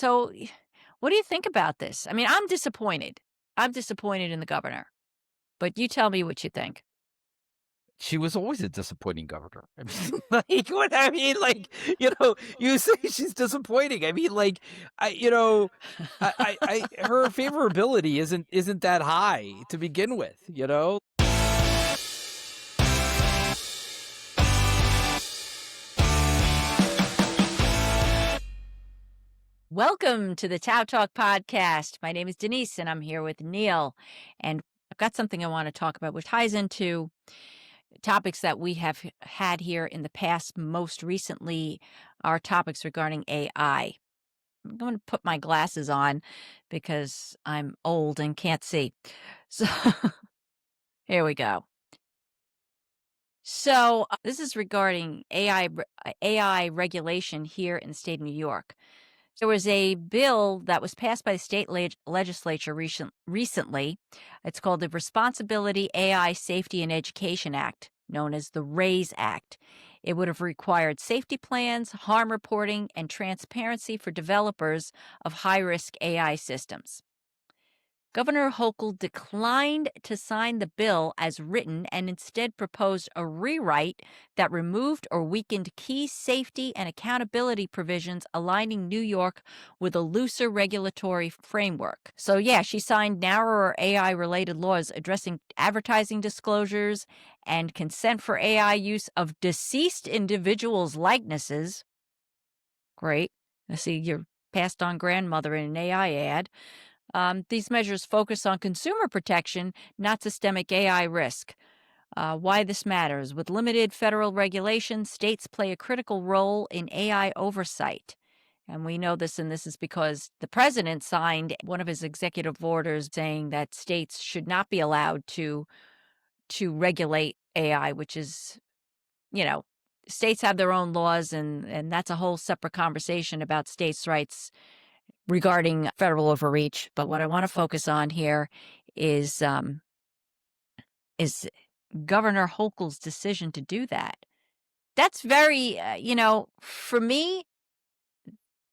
So, what do you think about this? I mean, I'm disappointed. I'm disappointed in the governor, but you tell me what you think. She was always a disappointing governor. I mean, like, what I mean, like, you say she's disappointing. I mean, like, I, you know, her favorability isn't that high to begin with. Welcome to the TOWTalk Podcast. My name is Denise, and I'm here with Neil. And I've got something I want to talk about, which ties into topics that we have had here in the past. Most recently, our topics regarding AI. I'm going to put my glasses on because I'm old and can't see. So here we go. So this is regarding AI regulation here in the state of New York. There was a bill that was passed by the state legislature recently. It's called the Responsibility AI Safety and Education Act, known as the RAISE Act. It would have required safety plans, harm reporting, and transparency for developers of high risk AI systems. Governor Hochul declined to sign the bill as written and instead proposed a rewrite that removed or weakened key safety and accountability provisions, aligning New York with a looser regulatory framework. So, yeah, she signed narrower AI related laws addressing advertising disclosures and consent for AI use of deceased individuals' likenesses. Great. I see your passed on grandmother in an AI ad. These measures focus on consumer protection, not systemic AI risk. Why this matters. With limited federal regulation, states play a critical role in AI oversight. And we know this, and this is because the president signed one of his executive orders saying that states should not be allowed to regulate AI, which is, you know, states have their own laws, and that's a whole separate conversation about states' rights regarding federal overreach. But what I want to focus on here is is Governor Hochul's decision to do that. That's very, for me,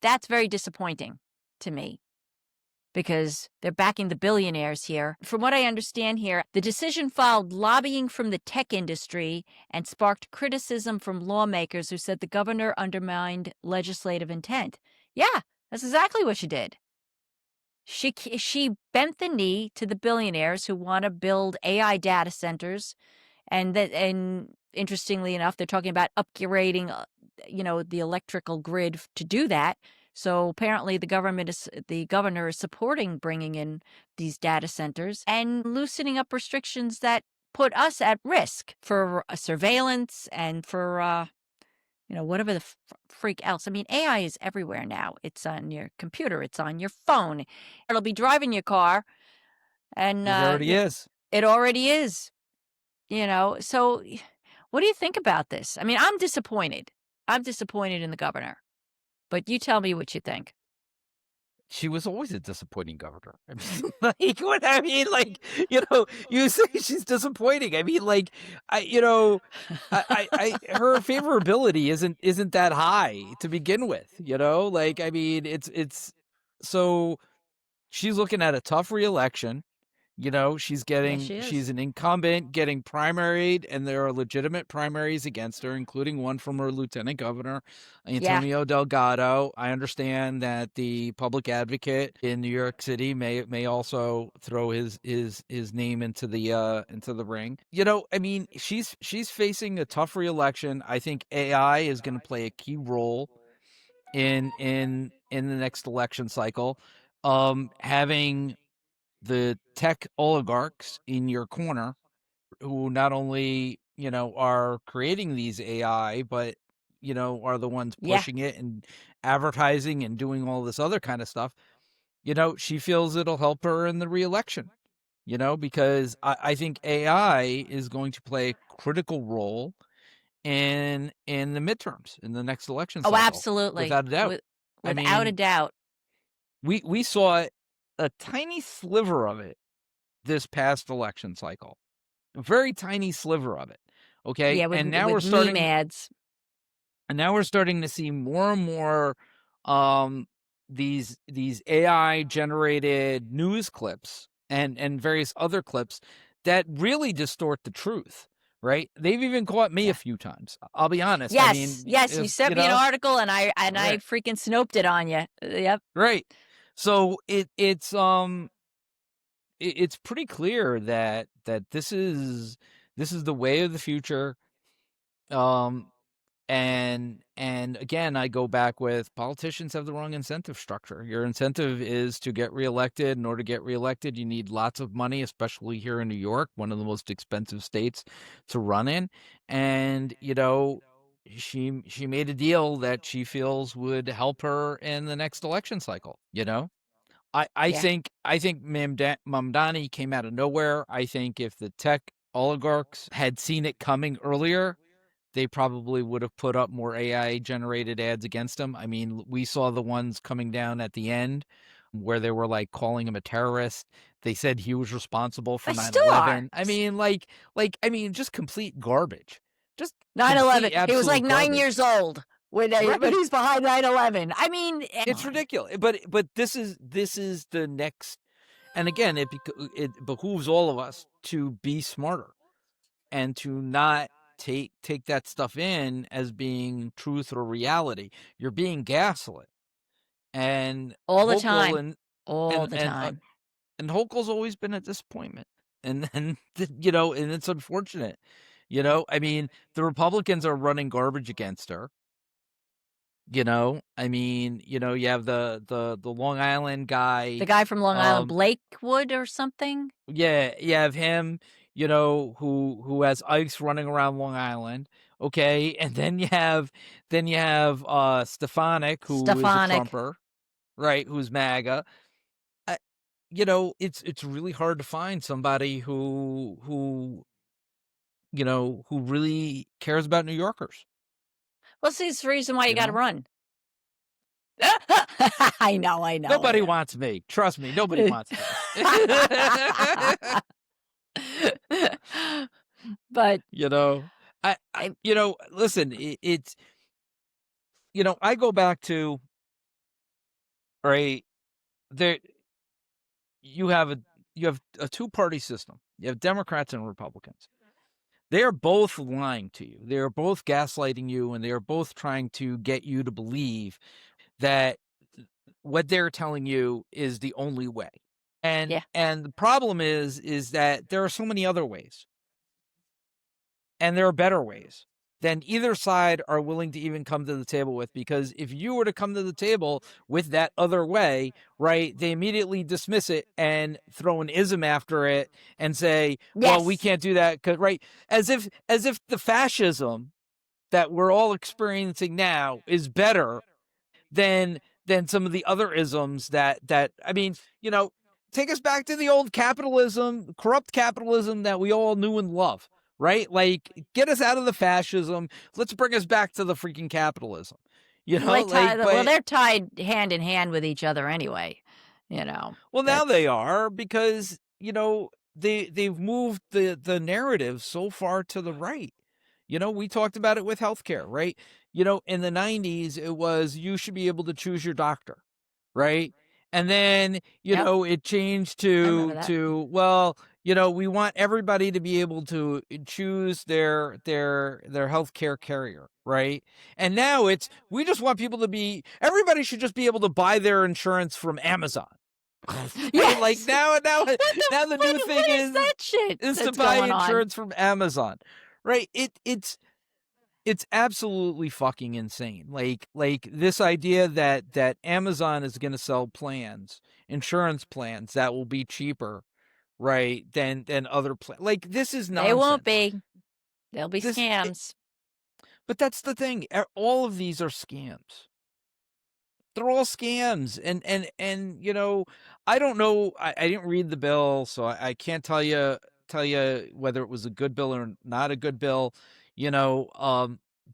that's very disappointing to me because they're backing the billionaires here. From what I understand here, the decision followed lobbying from the tech industry and sparked criticism from lawmakers who said the governor undermined legislative intent. Yeah, that's exactly what she did. She bent the knee to the billionaires who want to build AI data centers, and interestingly enough, they're talking about upgrading, the electrical grid to do that. So apparently, the governor is supporting bringing in these data centers and loosening up restrictions that put us at risk for surveillance and for whatever the freak else. I mean, AI is everywhere now. It's on your computer. It's on your phone. It'll be driving your car, and It already is. it already is. So what do you think about this? I mean, I'm disappointed. I'm disappointed in the governor, but you tell me what you think. She was always a disappointing governor. I mean, like, what I mean, like, you say she's disappointing. I mean, like, her favorability isn't that high to begin with. Like, I mean, it's so she's looking at a tough reelection. Yes, she is. She's an incumbent getting primaried, and there are legitimate primaries against her, including one from her lieutenant governor, Yeah. Antonio Delgado. I understand that the public advocate in New York City may also throw his name into the ring. I mean, she's facing a tough reelection. I think AI is going to play a key role in the next election cycle. Having the tech oligarchs in your corner who not only, are creating these AI, but, are the ones Yeah. pushing it and advertising and doing all this other kind of stuff. She feels it'll help her in the reelection, because I think AI is going to play a critical role in the midterms, in the next election Oh, cycle, absolutely. without a doubt. I Without a mean, doubt. we saw a tiny sliver of it this past election cycle, a very tiny sliver of it. Okay. Yeah, And with meme ads. now we're starting to see more and more, um, these AI generated news clips and various other clips that really distort the truth, right? They've even caught me a Yeah. few times. I'll be honest. I Yes, mean, yes, you if sent me an article and I right, freaking snoped it on you. Yep. right. So it's pretty clear that this is the way of the future. Um, and again, I go back with politicians have the wrong incentive structure. Your incentive is to get reelected. In order to get reelected, you need lots of money, especially here in New York, one of the most expensive states to run in. And she made a deal that she feels would help her in the next election cycle. I Yeah. think Mamdani came out of nowhere. I think if the tech oligarchs had seen it coming earlier, they probably would have put up more AI generated ads against him. I mean, we saw the ones coming down at the end where they were like calling him a terrorist. They said he was responsible for I nine still are. eleven. I mean, I mean, just complete garbage. Just 9/11. complete He was like absolute 9 garbage. years old when Right. he's behind 9/11. I mean, come It's on. ridiculous. But this is the next, and again, it behooves all of us to be smarter and to not take that stuff in as being truth or reality. You're being gaslit. And All the Hochul time. All the time. and Hochul's always been a disappointment. And then and it's unfortunate. I mean, the Republicans are running garbage against her. I mean, you have the Long Island The guy. guy from Long Island, Um, Blakewood or something? yeah, you have him, who has ICE running around Long Island. Okay, and then you have Stefanik, who is a Stefanik. Trumper, right? Who's MAGA. I, it's really hard to find somebody who really cares about New Yorkers. Well, see, it's the reason why you You gotta know, run. I know, I know, I nobody know. wants me. Trust me, nobody wants me. But you know, I listen, it's I go back to right there. You have a two-party system. You have Democrats and Republicans. They are both lying to you. They are both gaslighting you, and they are both trying to get you to believe that what they're telling you is the only way. And yeah. and the problem is that there are so many other ways, and there are better ways than either side are willing to even come to the table with. Because if you were to come to the table with that other way, right, they immediately dismiss it and throw an ism after it and say, well, we Yes. can't do that, because right, as if the fascism that we're all experiencing now is better than some of the other isms that I mean, take us back to the old capitalism, corrupt capitalism that we all knew and love, right? Like, get us out of the fascism. Let's bring us back to the freaking capitalism. Well, But they're tied hand in hand with each other anyway, you know. well, now they That's are, because they've moved the narrative so far to the right. We talked about it with healthcare, right? In the 90s, it was you should be able to choose your doctor, right? And then, Yep, it changed I remember to that. well, we want everybody to be able to choose their healthcare carrier, right? And now it's we just want people to be everybody should just be able to buy their insurance from Amazon. Right? Like, Yes! now the new thing What is is that shit to that's buy going on? insurance from Amazon. Right? It's absolutely fucking insane. Like this idea that Amazon is going to sell insurance plans that will be cheaper, right, than other plans. Like, this is They won't nonsense. be. They'll be This scams. but that's the thing. All of these are scams. They're all scams. And I don't know. I didn't read the bill, so I can't tell you whether it was a good bill or not a good bill.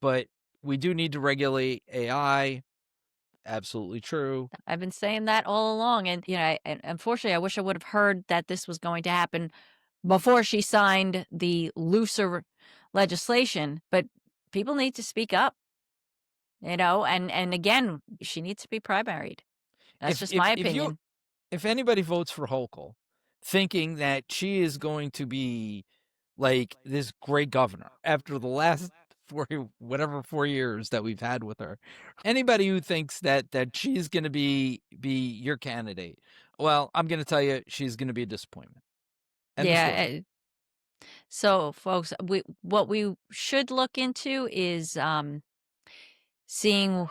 But we do need to regulate AI. Absolutely true. I've been saying that all along, and, and unfortunately, I wish I would have heard that this was going to happen before she signed the looser legislation, but people need to speak up, and again, she needs to be primaried. That's just my opinion. if anybody votes for Hochul, thinking that she is going to be like this great governor after the last 4 years that we've had with her, anybody who thinks that she's going to be your candidate, well, I'm going to tell you, she's going to be a disappointment. End of Yeah. story. So, folks, what we should look into is seeing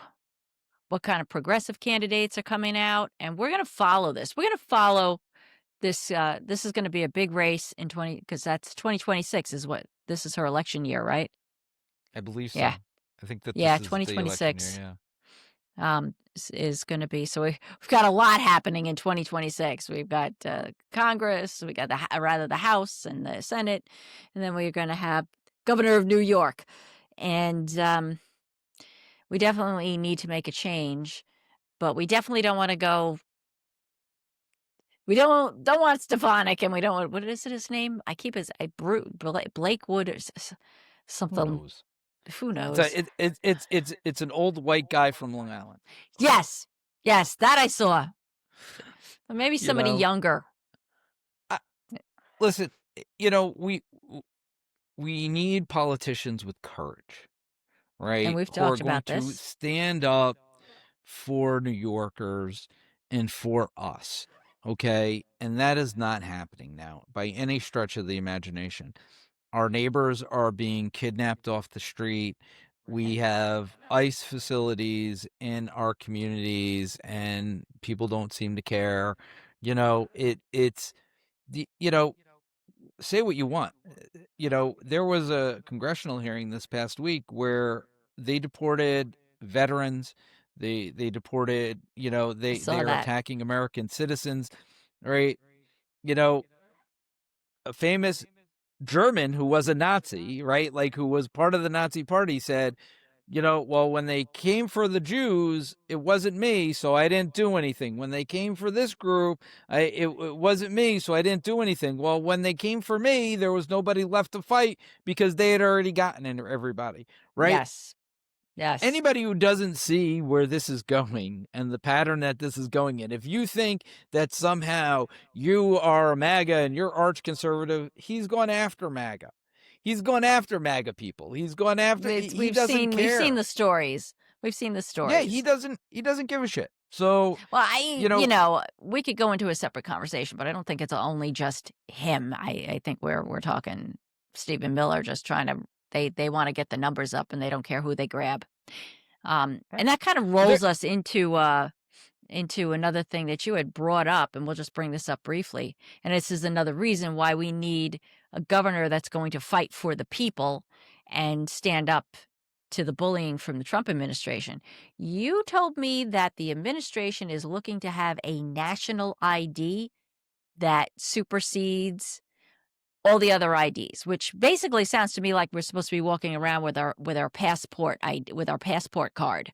what kind of progressive candidates are coming out, and we're going to follow this. We're going to follow this. This is going to be a big race in 20 because that's 2026 is what this is her election year, right? I believe Yeah, so. I think that yeah, this is the election year. 2026 Yeah. is going to be. So we've got a lot happening in 2026. We've got Congress, we got the House and the Senate, and then we're going to have Governor of New York, and we definitely need to make a change. But we definitely don't want to go. We don't want Stefanik, and we don't want, what is it, his name? I keep his Blake Wood or Who something. knows? Who It's knows? a, it's an old white guy from Long Island. Yes, yes, that I saw. Or maybe You somebody know, younger. I, listen, you know, we need politicians with courage, And right? we've Who are talked going about to this. stand up for New Yorkers and for us. Okay. And that is not happening now by any stretch of the imagination. Our neighbors are being kidnapped off the street. We have ICE facilities in our communities and people don't seem to care. It's say what you want. There was a congressional hearing this past week where they deported veterans. They deported, I saw they're that. attacking American citizens, right? You know, a famous German who was a Nazi, right? Like who was part of the Nazi party said, well, when they came for the Jews, it wasn't me, so I didn't do anything. When they came for this group, it wasn't me, so I didn't do anything. Well, when they came for me, there was nobody left to fight because they had already gotten into everybody, right? Yes. Yes. Anybody who doesn't see where this is going and the pattern that this is going in, if you think that somehow you are a MAGA and you're arch conservative, he's going after MAGA. He's going after MAGA people. He's going after, he doesn't We've seen care. the stories. We've seen the Yeah, stories. he doesn't give a shit. So, Well, you know, we could go into a separate conversation, but I don't think it's only just him. I think we're talking Stephen Miller just trying to they want to get the numbers up and they don't care who they grab. And that kind of there, rolls us into another thing that you had brought up, and we'll just bring this up briefly. And this is another reason why we need a governor that's going to fight for the people and stand up to the bullying from the Trump administration. You told me that the administration is looking to have a national ID that supersedes all the other IDs, which basically sounds to me like we're supposed to be walking around with our passport ID, with our passport card,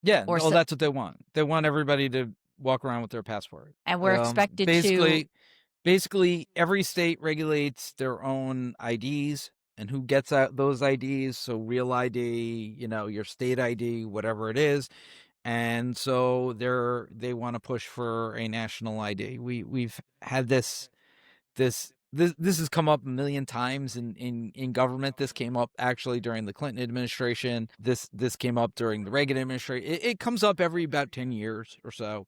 yeah, or no, so, that's what they want. They want everybody to walk around with their passport. and we're expected to. Basically, every state regulates their own IDs and who gets out those IDs. So real ID, your state ID, whatever it is. And so they want to push for a national ID. We've had this has come up a million times in government. This came up actually during the Clinton administration. This came up during the Reagan administration. It comes up every about 10 years or so,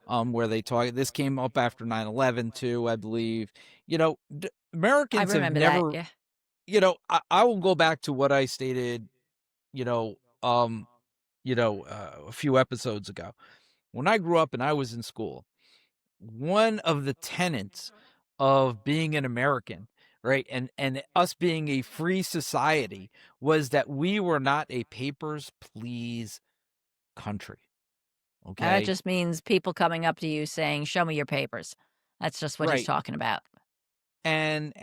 where they talk. This came up after 9/11 too, I believe. I Americans have remember that. never. Yeah. I will go back to what I stated. You know, um, a few episodes ago when I grew up and I was in school. One of the tenets of being an American, right, and us being a free society was that we were not a papers please country. And that Okay, just means people coming up to you saying, "Show me your papers." That's just what he's right, talking about. and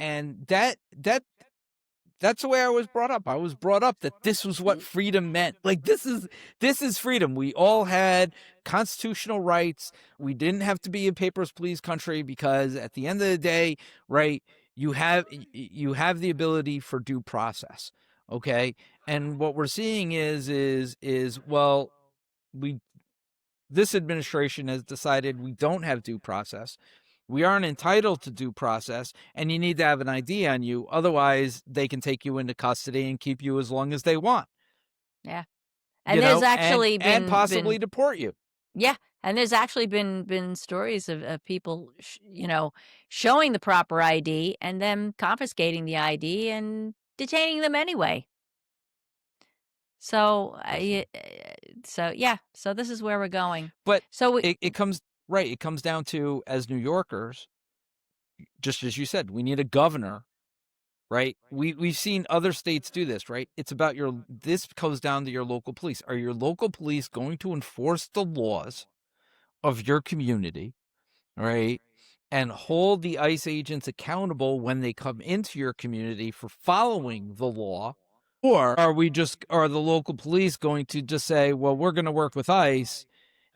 that's the way I was brought up. I was brought up that this was what freedom meant. Like this is freedom. We all had constitutional rights. We didn't have to be a papers please country because at the end of the day, right, you have the ability for due process. Okay? And what we're seeing is well, we this administration has decided we don't have due process. We aren't entitled to due process, and you need to have an ID on you. Otherwise, they can take you into custody and keep you as long as they want, Yeah. And you there's know, actually and been possibly deport you. yeah, and there's actually been stories of people, showing the proper ID and then confiscating the ID and detaining them anyway. So, Listen, yeah, so this is where we're going. but So we it comes right. It comes down to, as New Yorkers, just as you said, we need a governor, right? We've seen other states do this, right? It's about your. This comes down to your local police. Are your local police going to enforce the laws of your community, right? And hold the ICE agents accountable when they come into your community for following the law? Or are the local police going to just say, well, we're going to work with ICE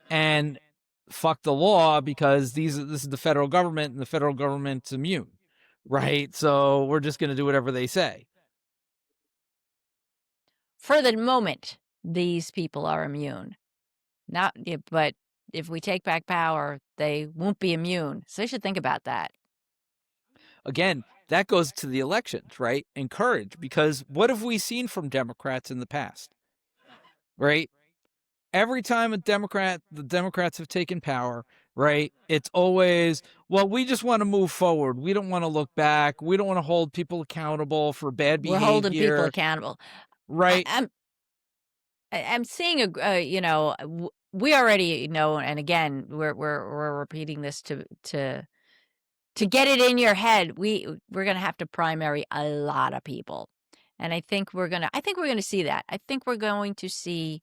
and fuck the law because this is the federal government and the federal government's immune, right? So we're just going to do whatever they say. For the moment, these people are immune. Not yeah, but if we take back power, they won't be immune. So they should think about that. Again, that goes to the elections, right? Encourage, because what have we seen from Democrats in the past, right? Every time the Democrats have taken power, right? It's always, well, we just want to move forward. We don't want to look back. We don't want to hold people accountable for bad We're holding people behavior, accountable. I, right? I'm I'm seeing we already know, and again, we're repeating this to get it in your head. We're gonna have to primary a lot of people, and I think we're gonna see that. I think we're going to see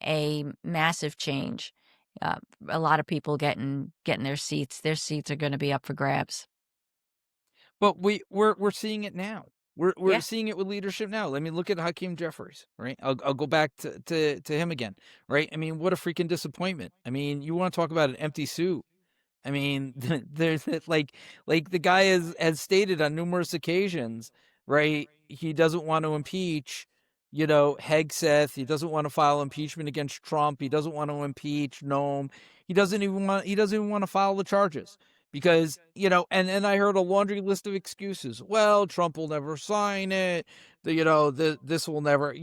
a massive change. Uh, a lot of people getting their seats. Their seats are going to be up for grabs. But we're seeing it now. We're Yeah, seeing it with leadership now. Let me look at Hakeem Jeffries, right? I'll go back to him again, right? I mean, what a freaking disappointment. I mean, you want to talk about an empty suit. I mean, there's like the guy has stated on numerous occasions, right? He doesn't want to impeach, Hegseth. He doesn't want to file impeachment against Trump. He doesn't want to impeach Nome. He doesn't even want to file the charges because, and I heard a laundry list of excuses. Well, Trump will never sign it. This will never,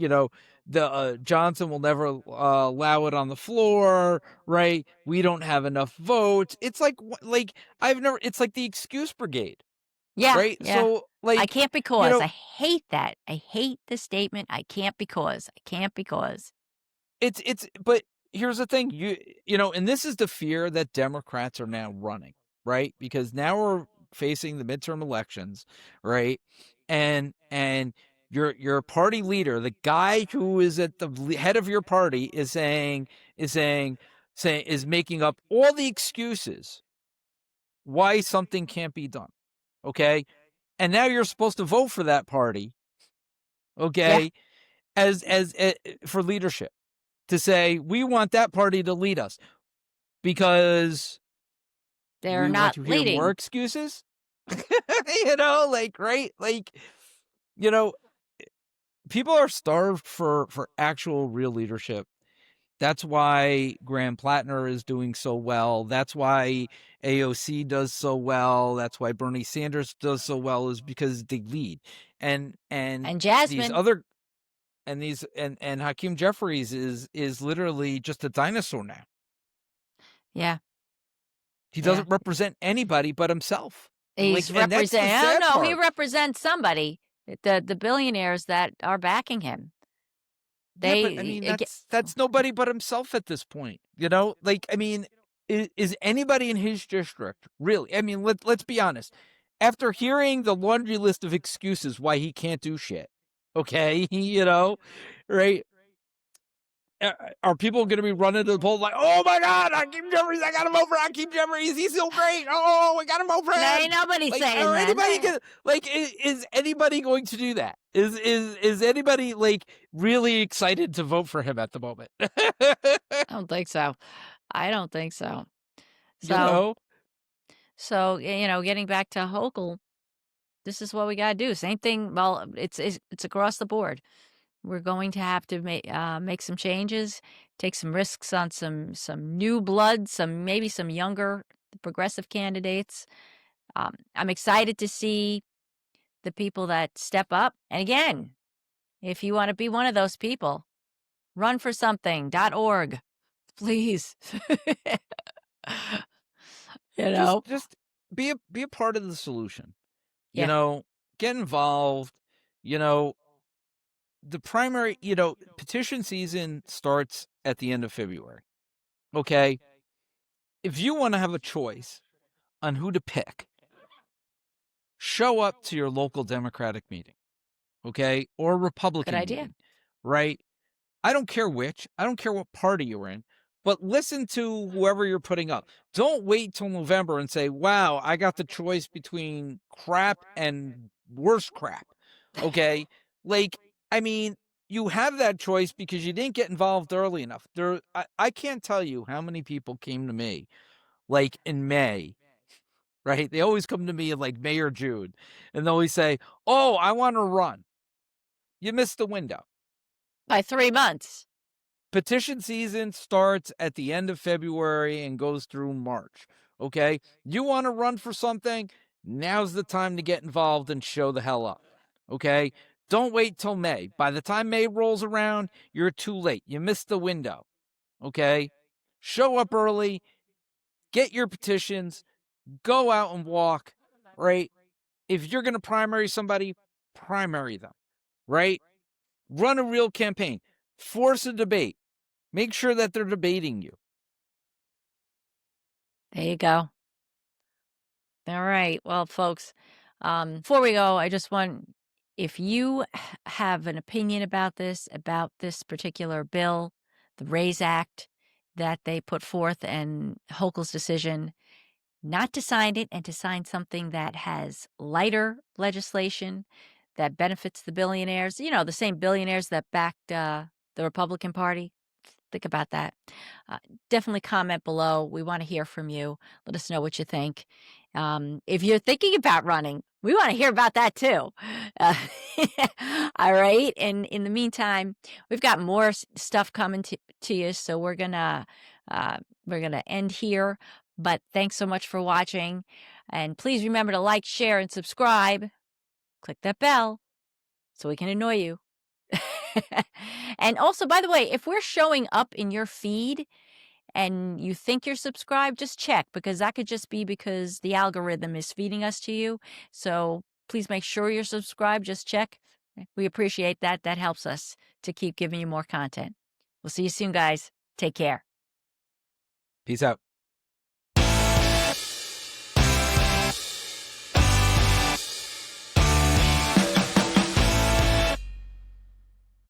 the Johnson will never allow it on the floor, right? We don't have enough votes. It's like it's like the excuse brigade, yeah, right? yeah. So I like, can't you because know, I hate that. I hate the statement. I can't because. but here's the thing, and this is the fear that Democrats are now running, right? Because now we're facing the midterm elections, right? And your party leader, the guy who is at the head of your party, is saying is making up all the excuses why something can't be done. Okay? And now you're supposed to vote for that party, Yeah, okay, as for leadership, to say we want that party to lead us because they're we want not to hear more leading. excuses. Like, right? Like, you know, people are starved for actual real leadership. That's why Graham Plattner is doing so well. That's why AOC does so well. That's why Bernie Sanders does so well, is because they lead. And And these Jasmine, other and Hakeem Jeffries is literally just a dinosaur now. yeah, He yeah. doesn't represent anybody but himself. He's And that's the represent. Oh sad no, he part. represents somebody. The billionaires that are backing him. Yeah, but I They mean again. that's nobody but himself at this point. Like, I mean, is anybody in his district really? I mean, let's be honest. After hearing the laundry list of excuses why he can't do shit, okay, right? Are people going to be running to the polls like, oh my God, Hakeem Jeffries, I got to vote for Hakeem Jeffries. He's so great. Oh, I got to vote for No, him. ain't nobody Like, saying are that. anybody gonna like? Is anybody going to do that? Is anybody like really excited to vote for him at the moment? I don't think so. I don't think so. you So, know, getting back to Hochul, this is what we got to do. Same thing. Well, it's across the board. We're going to have to make some changes, take some risks on some new blood, maybe some younger progressive candidates. I'm excited to see the people that step up. And again, if you want to be one of those people, run for something.org, please. you know, Just be a part of the solution. You yeah, know, get involved. You know, the primary, petition season starts at the end of February. Okay? If you want to have a choice on who to pick, show up to your local Democratic meeting, okay? Or good Republican idea. meeting, right? I don't care which. I don't care what party you're in, but listen to whoever you're putting up. Don't wait till November and say, wow, I got the choice between crap and worse crap. Okay. Like, I mean, you have that choice because you didn't get involved early enough. I can't tell you how many people came to me like in May, right? They always come to me in like May or June and they'll always say, oh, I want to run. You missed the window. By 3 months. Petition season starts at the end of February and goes through March. Okay. You want to run for something? Now's the time to get involved and show the hell up. Okay. Don't wait till May. By the time May rolls around, you're too late. You missed the window. Okay. Show up early, get your petitions, go out and walk, right? If you're going to primary somebody, primary them, right? Run a real campaign, force a debate. Make sure that they're debating you. There you go. All right. Well, folks, before we go, I just want, if you have an opinion about this particular bill, the RAISE Act that they put forth, and Hochul's decision not to sign it and to sign something that has lighter legislation that benefits the billionaires, the same billionaires that backed the Republican Party. Think about that. Definitely comment below. We want to hear from you. Let us know what you think. If you're thinking about running, we want to hear about that too. Uh, all right. And in the meantime, we've got more stuff coming to you. So we're gonna end here. But thanks so much for watching. And please remember to like, share, and subscribe. Click that bell so we can annoy you. And also, by the way, if we're showing up in your feed and you think you're subscribed, just check, because that could just be because the algorithm is feeding us to you. So please make sure you're subscribed. Just check. We appreciate that. That helps us to keep giving you more content. We'll see you soon, guys. Take care. Peace out.